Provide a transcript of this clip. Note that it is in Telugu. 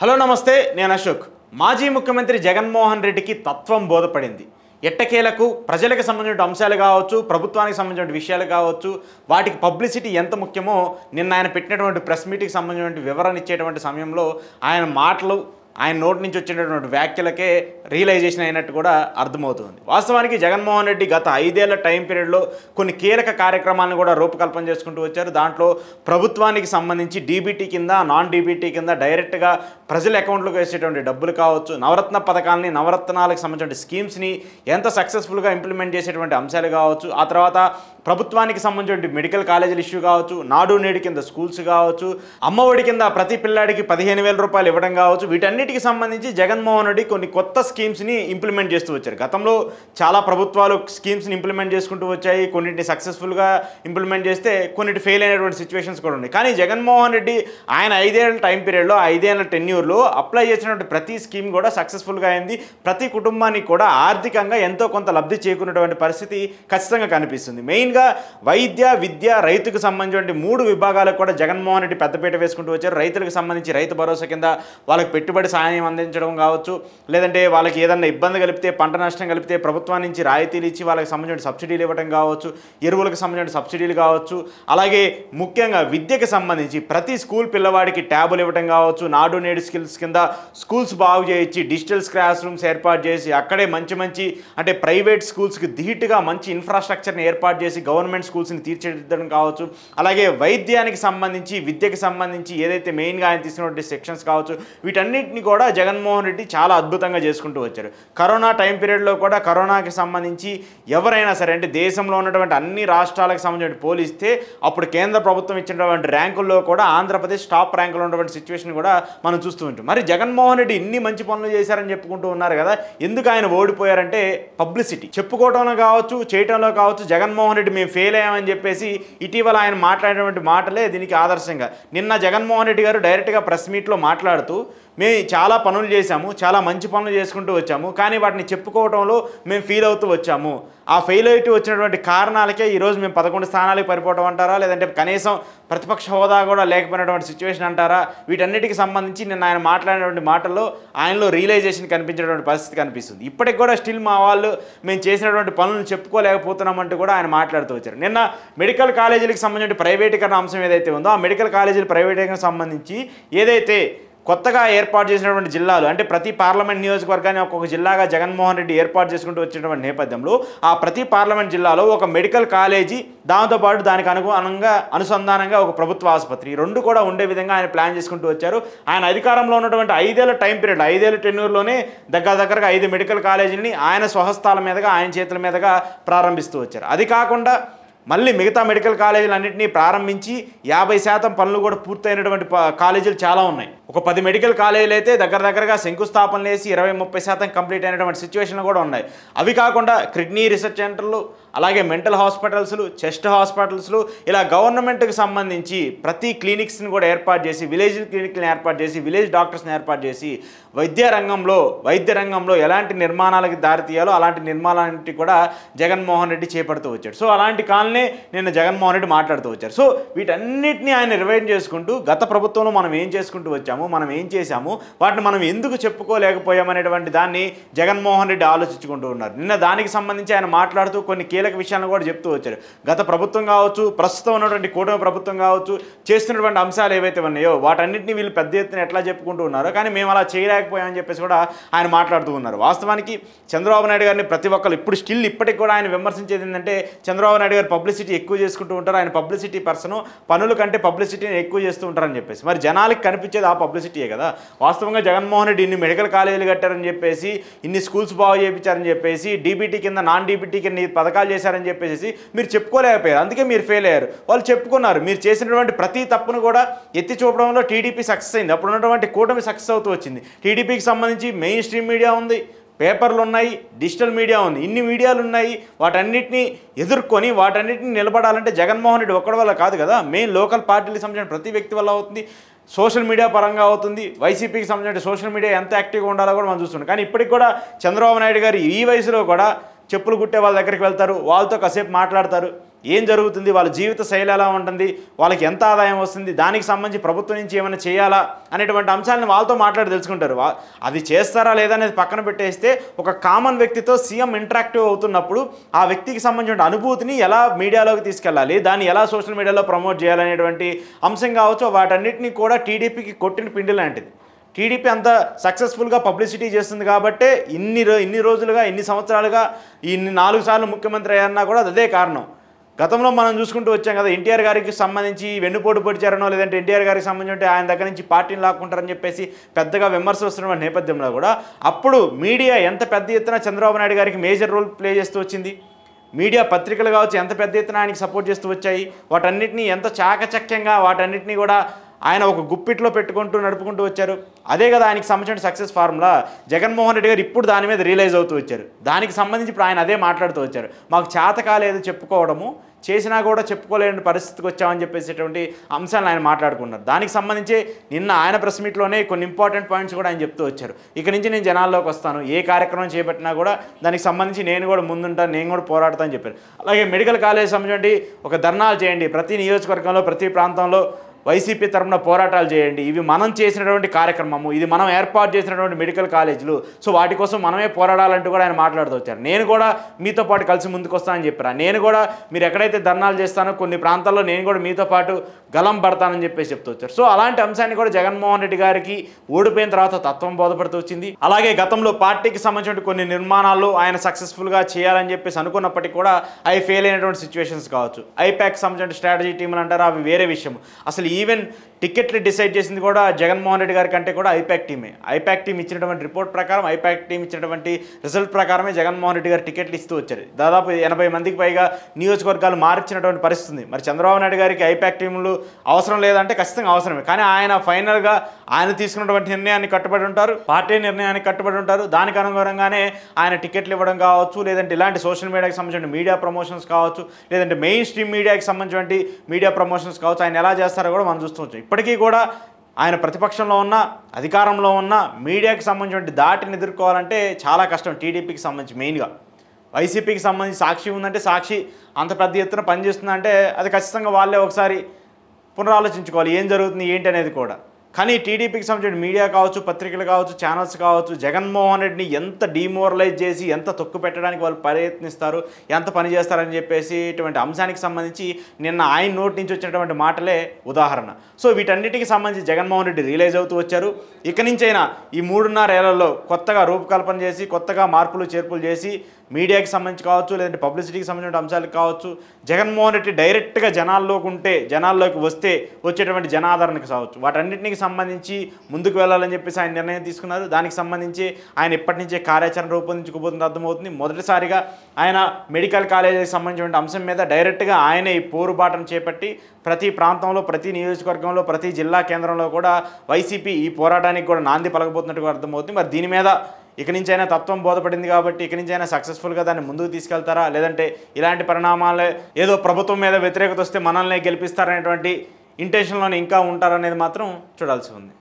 హలో నమస్తే, నేను అశోక్. మాజీ ముఖ్యమంత్రి జగన్మోహన్ రెడ్డికి తత్వం బోధపడింది. ఎట్టకేలకు ప్రజలకు సంబంధించిన అంశాలు కావచ్చు, ప్రభుత్వానికి సంబంధించిన విషయాలు కావచ్చు, వాటికి పబ్లిసిటీ ఎంత ముఖ్యమో నిన్న ఆయన పెట్టినటువంటి ప్రెస్ మీట్కి సంబంధించిన వివరణ ఇచ్చేటువంటి సమయంలో ఆయన మాటలు, ఆయన నోటి నుంచి వచ్చేటటువంటి వ్యాఖ్యలకే రియలైజేషన్ అయినట్టు కూడా అర్థమవుతుంది. వాస్తవానికి జగన్మోహన్ రెడ్డి గత 5 ఏళ్ల టైం పీరియడ్లో కొన్ని కీలక కార్యక్రమాలను కూడా రూపకల్పన చేసుకుంటూ వచ్చారు. దాంట్లో ప్రభుత్వానికి సంబంధించి డీబీటీ కింద, నాన్ డీబీటీ కింద డైరెక్ట్గా ప్రజల అకౌంట్లోకి వేసేటువంటి డబ్బులు కావచ్చు, నవరత్న పథకాలని, నవరత్నాలకు సంబంధించిన స్కీమ్స్ని ఎంత సక్సెస్ఫుల్గా ఇంప్లిమెంట్ చేసేటువంటి అంశాలు కావచ్చు, ఆ తర్వాత ప్రభుత్వానికి సంబంధించిన మెడికల్ కాలేజీల ఇష్యూ కావచ్చు, నాడు నేడు కింద స్కూల్స్ కావచ్చు, అమ్మఒడి కింద ప్రతి పిల్లాడికి 15,000 రూపాయలు ఇవ్వడం కావచ్చు, వీటన్నిటికి సంబంధించి జగన్మోహన్ రెడ్డి కొన్ని కొత్త స్కీమ్స్ని ఇంప్లిమెంట్ చేస్తూ వచ్చారు. గతంలో చాలా ప్రభుత్వాలు స్కీమ్స్ని ఇంప్లిమెంట్ చేసుకుంటూ వచ్చాయి. కొన్నింటిని సక్సెస్ఫుల్గా ఇంప్లిమెంట్ చేస్తే కొన్నిటి ఫెయిల్ అయినటువంటి సిచ్యువేషన్స్ కూడా ఉన్నాయి. కానీ జగన్మోహన్ రెడ్డి ఆయన 5 ఏళ్ల టైం పీరియడ్లో, 5 ఏళ్ల టెన్యూర్లో అప్లై చేసినటువంటి ప్రతి స్కీమ్ కూడా సక్సెస్ఫుల్గా అయింది. ప్రతి కుటుంబానికి కూడా ఆర్థికంగా ఎంతో కొంత లబ్ధి చేకూరినటువంటి పరిస్థితి ఖచ్చితంగా కనిపిస్తుంది. మెయిన్గా వైద్య, విద్య, రైతుకు సంబంధించిన 3 విభాగాలకు కూడా జగన్మోహన్ రెడ్డి పెద్దపీట వేసుకుంటూ వచ్చారు. రైతులకు సంబంధించి రైతు భరోసా కింద వాళ్ళకి పెట్టుబడి సాయం అందించడం కావచ్చు, లేదంటే వాళ్ళకి ఏదన్నా ఇబ్బంది కలిపితే, పంట నష్టం కలిపితే ప్రభుత్వం నుంచి రాయితీలు ఇచ్చి వాళ్ళకి సంబంధించిన సబ్సిడీలు ఇవ్వడం కావచ్చు, ఎరువులకు సంబంధించిన సబ్సిడీలు కావచ్చు, అలాగే ముఖ్యంగా విద్యకు సంబంధించి ప్రతి స్కూల్ పిల్లవాడికి ట్యాబులు ఇవ్వడం కావచ్చు, నాడు నేడు స్కిల్స్ కింద స్కూల్స్ బాగు చేయించి డిజిటల్ క్లాస్ రూమ్స్ ఏర్పాటు చేసి అక్కడే మంచి అంటే ప్రైవేట్ స్కూల్స్కి ధీటుగా మంచి ఇన్ఫ్రాస్ట్రక్చర్ని ఏర్పాటు చేసి గవర్నమెంట్ స్కూల్స్ని తీర్చిదిద్దడం కావచ్చు, అలాగే వైద్యానికి సంబంధించి, విద్యకు సంబంధించి ఏదైతే మెయిన్గా ఆయన తీసుకున్నటువంటి సెక్షన్స్ కావచ్చు, వీటన్నిటిని కూడా జగన్మోహన్ రెడ్డి చాలా అద్భుతంగా చేసుకుంటూ వచ్చారు. కరోనా టైం పీరియడ్లో కూడా కరోనాకి సంబంధించి ఎవరైనా సరే, అంటే దేశంలో ఉన్నటువంటి అన్ని రాష్ట్రాలకు సంబంధించి పోలిస్తే అప్పుడు కేంద్ర ప్రభుత్వం ఇచ్చినటువంటి ర్యాంకుల్లో కూడా ఆంధ్రప్రదేశ్ టాప్ ర్యాంకులో ఉన్నటువంటి సిచ్యువేషన్ కూడా మనం చూస్తూ ఉంటాం. మరి జగన్మోహన్ రెడ్డి ఇన్ని మంచి పనులు చేశారని చెప్పుకుంటూ ఉన్నారు కదా, ఎందుకు ఆయన ఓడిపోయారంటే పబ్లిసిటీ. చెప్పుకోవడంలో కావచ్చు, చేయటంలో కావచ్చు, జగన్మోహన్ రెడ్డి మేము ఫెయిల్ అయ్యామని చెప్పేసి ఇటీవల ఆయన మాట్లాడినటువంటి మాటలే దీనికి ఆదర్శంగా. నిన్న జగన్మోహన్ రెడ్డి గారు డైరెక్ట్గా ప్రెస్ మీట్లో మాట్లాడుతూ, మేము చాలా పనులు చేశాము, చాలా మంచి పనులు చేసుకుంటూ వచ్చాము, కానీ వాటిని చెప్పుకోవడంలో మేము ఫెయిల్ అవుతూ వచ్చాము. ఆ ఫెయిల్ అవుతూ వచ్చినటువంటి కారణాలకే ఈరోజు మేము 11 స్థానాలకు పరిపోవడం అంటారా, లేదంటే కనీసం ప్రతిపక్ష హోదా కూడా లేకపోయినటువంటి సిచ్యువేషన్ అంటారా, వీటన్నిటికి సంబంధించి నిన్న ఆయన మాట్లాడినటువంటి మాటల్లో ఆయనలో రియలైజేషన్ కనిపించేటువంటి పరిస్థితి కనిపిస్తుంది. ఇప్పటికి కూడా స్టిల్ మా వాళ్ళు మేము చేసినటువంటి పనులను చెప్పుకోలేకపోతున్నామంటూ కూడా ఆయన మాట్లాడుతూ వచ్చారు. నిన్న మెడికల్ కాలేజీలకు సంబంధించిన ప్రైవేటీకరణ అంశం ఏదైతే ఉందో, ఆ మెడికల్ కాలేజీల ప్రైవేటీకరణకు సంబంధించి ఏదైతే కొత్తగా ఏర్పాటు చేసినటువంటి జిల్లాలు, అంటే ప్రతి పార్లమెంట్ నియోజకవర్గాన్ని ఒక్కొక్క జిల్లాగా జగన్మోహన్ రెడ్డి ఏర్పాటు చేసుకుంటూ వచ్చినటువంటి నేపథ్యంలో ఆ ప్రతి పార్లమెంట్ జిల్లాలో ఒక మెడికల్ కాలేజీ, దాంతోపాటు దానికి అనుసంధానంగా ఒక ప్రభుత్వ ఆసుపత్రి, 2 కూడా ఉండే విధంగా ఆయన ప్లాన్ చేసుకుంటూ వచ్చారు. ఆయన అధికారంలో ఉన్నటువంటి 5 ఏళ్ల టైం పీరియడ్, 5 ఏళ్ల టెన్యూర్లోనే దగ్గరగా 5 మెడికల్ కాలేజీలని ఆయన స్వహస్తాల మీదుగా, ఆయన చేతుల మీదుగా ప్రారంభిస్తూ వచ్చారు. అది కాకుండా మళ్ళీ మిగతా మెడికల్ కాలేజీలన్నింటినీ ప్రారంభించి 50% పనులు కూడా పూర్తయినటువంటి కాలేజీలు చాలా ఉన్నాయి. ఒక 10 మెడికల్ కాలేజీలు అయితే దగ్గరగా శంకుస్థాపనలు వేసి 20-30% కంప్లీట్ అయినటువంటి సిచ్యువేషన్లు కూడా ఉన్నాయి. అవి కాకుండా కిడ్నీ రీసెర్చ్ సెంటర్లు, అలాగే మెంటల్ హాస్పిటల్స్లు, చెస్ట్ హాస్పిటల్స్లు, ఇలా గవర్నమెంట్కి సంబంధించి ప్రతి క్లినిక్స్ని కూడా ఏర్పాటు చేసి, విలేజ్ క్లినిక్ని ఏర్పాటు చేసి, విలేజ్ డాక్టర్స్ని ఏర్పాటు చేసి వైద్య రంగంలో ఎలాంటి నిర్మాణాలకు దారితీయాలో అలాంటి నిర్మాణాలన్నింటి కూడా జగన్మోహన్ రెడ్డి చేపడుతూ వచ్చాడు. సో అలాంటి కాలనే నిన్న జగన్మోహన్ రెడ్డి మాట్లాడుతూ వచ్చారు. సో వీటన్నిటిని ఆయన రివైండ్ చేసుకుంటూ గత ప్రభుత్వంలో మనం ఏం చేసుకుంటూ వచ్చాము, మనం ఏం చేశాము, వాటిని మనం ఎందుకు చెప్పుకోలేకపోయామనేటువంటి దాన్ని జగన్మోహన్ రెడ్డి ఆలోచించుకుంటూ ఉన్నారు. నిన్న దానికి సంబంధించి ఆయన మాట్లాడుతూ కొన్ని కీలక విషయాలను కూడా చెప్తూ వచ్చారు. గత ప్రభుత్వం కావచ్చు, ప్రస్తుతం ఉన్నటువంటి కూటమి ప్రభుత్వం కావచ్చు, చేస్తున్నటువంటి అంశాలు ఏవైతే ఉన్నాయో వాటన్నిటిని వీళ్ళు పెద్ద ఎత్తున ఎట్లా చెప్పుకుంటూ ఉన్నారో, కానీ మేము అలా చేయలేకపోయామని చెప్పేసి కూడా ఆయన మాట్లాడుతూ ఉన్నారు. వాస్తవానికి చంద్రబాబు నాయుడు గారిని ప్రతి ఒక్కరు ఇప్పటికి కూడా ఆయన విమర్శించేది ఏంటంటే, చంద్రబాబు నాయుడు గారు పబ్లిసిటీ ఎక్కువ చేసుకుంటూ ఉంటారు, ఆయన పబ్లిసిటీ పర్సన్, పనుల కంటే పబ్లిసిటీని ఎక్కువ చేస్తూ ఉంటారని చెప్పేసి. మరి జనాలకు కనిపించేది ఆ పబ్లిసిటీయే కదా. వాస్తవంగా జగన్మోహన్ రెడ్డి ఇన్ని మెడికల్ కాలేజీలు కట్టారని చెప్పేసి, ఇన్ని స్కూల్స్ బాగు చేయించారని చెప్పేసి, డీబీటీ కింద, నాన్ డీబీటీ కింద పథకాలు చేశారని చెప్పేసి మీరు చెప్పుకోలేకపోయారు. అందుకే మీరు ఫెయిల్ అయ్యారు. వాళ్ళు చెప్పుకున్నారు. మీరు చేసినటువంటి ప్రతి తప్పును కూడా ఎత్తి చూపడంలో టీడీపీ సక్సెస్ అయింది. అప్పుడు ఉన్నటువంటి కూటమి సక్సెస్ అవుతూ వచ్చింది. టీడీపీకి సంబంధించి మెయిన్ స్ట్రీమ్ మీడియా ఉంది, పేపర్లు ఉన్నాయి, డిజిటల్ మీడియా ఉంది, ఇన్ని మీడియాలు ఉన్నాయి. వాటన్నిటిని ఎదుర్కొని వాటన్నిటిని నిలబడాలంటే జగన్మోహన్ రెడ్డి ఒక్కడి వల్ల కాదు కదా. మెయిన్ లోకల్ పార్టీలకు సంబంధించిన ప్రతి వ్యక్తి వల్ల అవుతుంది, సోషల్ మీడియా పరంగా అవుతుంది. వైసీపీకి సంబంధించిన సోషల్ మీడియా ఎంత యాక్టివ్గా ఉండాలో కూడా మనం చూస్తున్నాం. కానీ ఇప్పటికి కూడా చంద్రబాబు నాయుడు గారు ఈ వయసులో కూడా చెప్పులు కుట్టే వాళ్ళ దగ్గరికి వెళ్తారు, వాళ్ళతో కాసేపు మాట్లాడతారు. ఏం జరుగుతుంది, వాళ్ళ జీవిత శైలి ఎలా ఉంటుంది, వాళ్ళకి ఎంత ఆదాయం వస్తుంది, దానికి సంబంధించి ప్రభుత్వం నుంచి ఏమైనా చేయాలా అనేటువంటి అంశాలను వాళ్ళతో మాట్లాడి తెలుసుకుంటారు. అది చేస్తారా లేదా అనేది పక్కన పెట్టేస్తే ఒక కామన్ వ్యక్తితో సీఎం ఇంటరాక్టివ్ అవుతున్నప్పుడు ఆ వ్యక్తికి సంబంధించిన అనుభూతిని ఎలా మీడియాలోకి తీసుకెళ్ళాలి, దాన్ని ఎలా సోషల్ మీడియాలో ప్రమోట్ చేయాలనేటువంటి అంశం కావచ్చు, వాటన్నిటినీ కూడా టీడీపీకి కొట్టిన పిండి లాంటిది. టీడీపీ అంత సక్సెస్ఫుల్గా పబ్లిసిటీ చేస్తుంది కాబట్టే ఇన్ని రోజులుగా, ఇన్ని సంవత్సరాలుగా, ఇన్ని 4 సార్లు ముఖ్యమంత్రి అయ్యారన్నా కూడా అదే కారణం. గతంలో మనం చూసుకుంటూ వచ్చాం కదా, ఎన్టీఆర్ గారికి సంబంధించి వెన్నుపోటు పొడిచారనో లేదంటే ఎన్టీఆర్ గారికి సంబంధించి ఆయన దగ్గర నుంచి పార్టీని లాక్కుంటారని చెప్పేసి పెద్దగా విమర్శలు వస్తున్న నేపథ్యంలో కూడా అప్పుడు మీడియా ఎంత పెద్ద ఎత్తున చంద్రబాబు నాయుడు గారికి మేజర్ రోల్ ప్లే చేస్తూ వచ్చింది. మీడియా పత్రికలు కావచ్చు ఎంత పెద్ద ఎత్తున ఆయనకి సపోర్ట్ చేస్తూ వచ్చాయి. వాటన్నిటినీ ఎంత చాకచక్యంగా వాటన్నిటినీ కూడా ఆయన ఒక గుప్పిట్లో పెట్టుకుంటూ నడుపుకుంటూ వచ్చారు. అదే కదా ఆయనకి సంబంధించిన సక్సెస్ ఫార్ములా. జగన్మోహన్ రెడ్డి గారు ఇప్పుడు దాని మీద రియలైజ్ అవుతూ వచ్చారు. దానికి సంబంధించి ఇప్పుడు ఆయన అదే మాట్లాడుతూ వచ్చారు. మాకు చేత కాలేదు చెప్పుకోవడము, చేసినా కూడా చెప్పుకోలేని పరిస్థితికి వచ్చామని చెప్పేసేటువంటి అంశాలను ఆయన మాట్లాడుకున్నారు. దానికి సంబంధించి నిన్న ఆయన ప్రెస్ మీట్లోనే కొన్ని ఇంపార్టెంట్ పాయింట్స్ కూడా ఆయన చెప్తూ వచ్చారు. ఇక నుంచి నేను జనాల్లోకి వస్తాను, ఏ కార్యక్రమం చేపట్టినా కూడా దానికి సంబంధించి నేను కూడా ముందుంటాను, నేను కూడా పోరాడతానని చెప్పారు. అలాగే మెడికల్ కాలేజ్ సంబంధించి ఒక ధర్నాలు చేయండి, ప్రతి నియోజకవర్గంలో ప్రతి ప్రాంతంలో వైసీపీ తరఫున పోరాటాలు చేయండి, ఇవి మనం చేసినటువంటి కార్యక్రమము, ఇది మనం ఏర్పాటు చేసినటువంటి మెడికల్ కాలేజీలు, సో వాటి కోసం మనమే పోరాడాలంటూ కూడా ఆయన మాట్లాడుతూ వచ్చారు. నేను కూడా మీతో పాటు కలిసి ముందుకు వస్తానని చెప్పారు. నేను కూడా మీరు ఎక్కడైతే ధర్నాలు చేస్తానో కొన్ని ప్రాంతాల్లో నేను కూడా మీతో పాటు గలం పడతానని చెప్పేసి చెప్తూ వచ్చారు. సో అలాంటి అంశాన్ని కూడా జగన్మోహన్ రెడ్డి గారికి ఓడిపోయిన తర్వాత తత్వం బోధపడుతూ వచ్చింది. అలాగే గతంలో పార్టీకి సంబంధించిన కొన్ని నిర్మాణాలు ఆయన సక్సెస్ఫుల్గా చేయాలని చెప్పేసి అనుకున్నప్పటికీ కూడా అవి ఫెయిల్ అయినటువంటి సిచ్యువేషన్స్ కావచ్చు. ఐపాక్ సంబంధించిన స్ట్రాటజీ టీములు అంటారు, అవి వేరే విషయం. అసలు ఈవెన్ టికెట్లు డిసైడ్ చేసింది కూడా జగన్మోహన్ రెడ్డి గారి కంటే కూడా ఐపాక్ టీమే. ఐపాక్ టీం ఇచ్చినటువంటి రిపోర్ట్ ప్రకారం, ఐపాక్ టీం ఇచ్చినటువంటి రిజల్ట్ ప్రకారమే జగన్మోహన్ రెడ్డి గారు టికెట్లు ఇస్తూ వచ్చారు. దాదాపు 80 మందికి పైగా నియోజకవర్గాలు మార్చినటువంటి పరిస్థితి. మరి చంద్రబాబు నాయుడు గారికి ఐపాక్ టీములు అవసరం లేదంటే ఖచ్చితంగా అవసరమే. కానీ ఆయన ఫైనల్గా ఆయన తీసుకున్నటువంటి నిర్ణయాన్ని కట్టుబడి ఉంటారు, పార్టీ నిర్ణయానికి కట్టుబడి ఉంటారు. దానికి అనుగుణంగానే ఆయన టికెట్లు ఇవ్వడం కావచ్చు, లేదంటే ఇలాంటి సోషల్ మీడియాకి సంబంధించిన మీడియా ప్రమోషన్స్ కావచ్చు, లేదంటే మెయిన్ స్ట్రీమ్ మీడియాకి సంబంధించిన మీడియా ప్రమోషన్స్ కావచ్చు, ఆయన ఎలా చేస్తారో కూడా మనం చూస్తూ ఇప్పటికీ కూడా ఆయన ప్రతిపక్షంలో ఉన్న, అధికారంలో ఉన్న మీడియాకి సంబంధించిన దాటిని ఎదుర్కోవాలంటే చాలా కష్టం. టీడీపీకి సంబంధించి మెయిన్గా వైసీపీకి సంబంధించి సాక్షి ఉందంటే, సాక్షి అంత పెద్ద ఎత్తున పనిచేస్తుందంటే అది ఖచ్చితంగా వాళ్ళే ఒకసారి పునరాలోచించుకోవాలి ఏం జరుగుతుంది ఏంటి అనేది కూడా. కానీ టీడీపీకి సంబంధించిన మీడియా కావచ్చు, పత్రికలు కావచ్చు, ఛానల్స్ కావచ్చు, జగన్మోహన్ రెడ్డిని ఎంత డిమోరలైజ్ చేసి ఎంత తొక్కు పెట్టడానికి వాళ్ళు ప్రయత్నిస్తారు, ఎంత పని చేస్తారని చెప్పేసి ఇటువంటి అంశానికి సంబంధించి నిన్న ఆయన నోటి నుంచి వచ్చినటువంటి మాటలే ఉదాహరణ. సో వీటన్నిటికి సంబంధించి జగన్మోహన్ రెడ్డి రియలైజ్ అవుతూ వచ్చారు. ఇక నుంచైనా ఈ 3.5 ఏళ్లలో కొత్తగా రూపకల్పన చేసి, కొత్తగా మార్పులు చేర్పులు చేసి, మీడియాకి సంబంధించి కావచ్చు, లేదంటే పబ్లిసిటీకి సంబంధించిన అంశాలకు కావచ్చు, జగన్మోహన్ రెడ్డి డైరెక్ట్గా జనాల్లోకి వస్తే వచ్చేటువంటి జనాదరణకు కావచ్చు, వాటన్నిటికి సంబంధించి ముందుకు వెళ్ళాలని చెప్పేసి ఆయన నిర్ణయం తీసుకున్నారు. దానికి సంబంధించి ఆయన ఇప్పటి నుంచే కార్యాచరణ రూపొందించుకోబోతుంది అర్థమవుతుంది. మొదటిసారిగా ఆయన మెడికల్ కాలేజీకి సంబంధించిన అంశం మీద డైరెక్ట్గా ఆయనే ఈ పోరుబాటను చేపట్టి ప్రతి ప్రాంతంలో, ప్రతి నియోజకవర్గంలో, ప్రతి జిల్లా కేంద్రంలో కూడా వైసీపీ ఈ పోరాటానికి కూడా నాంది పలకబోతున్నట్టుగా అర్థమవుతుంది. మరి దీని మీద ఇక నుంచి అయినా తత్వం బోధపడింది కాబట్టి ఇక నుంచి అయినా సక్సెస్ఫుల్గా దాన్ని ముందుకు తీసుకెళ్తారా, లేదంటే ఇలాంటి పరిణామాలే ఏదో ప్రభుత్వం మీద వ్యతిరేకత వస్తే మనల్ని గెలిపిస్తారనేటువంటి ఇంటెన్షన్లోనే ఇంకా ఉంటారనేది మాత్రం చూడాల్సి ఉంది.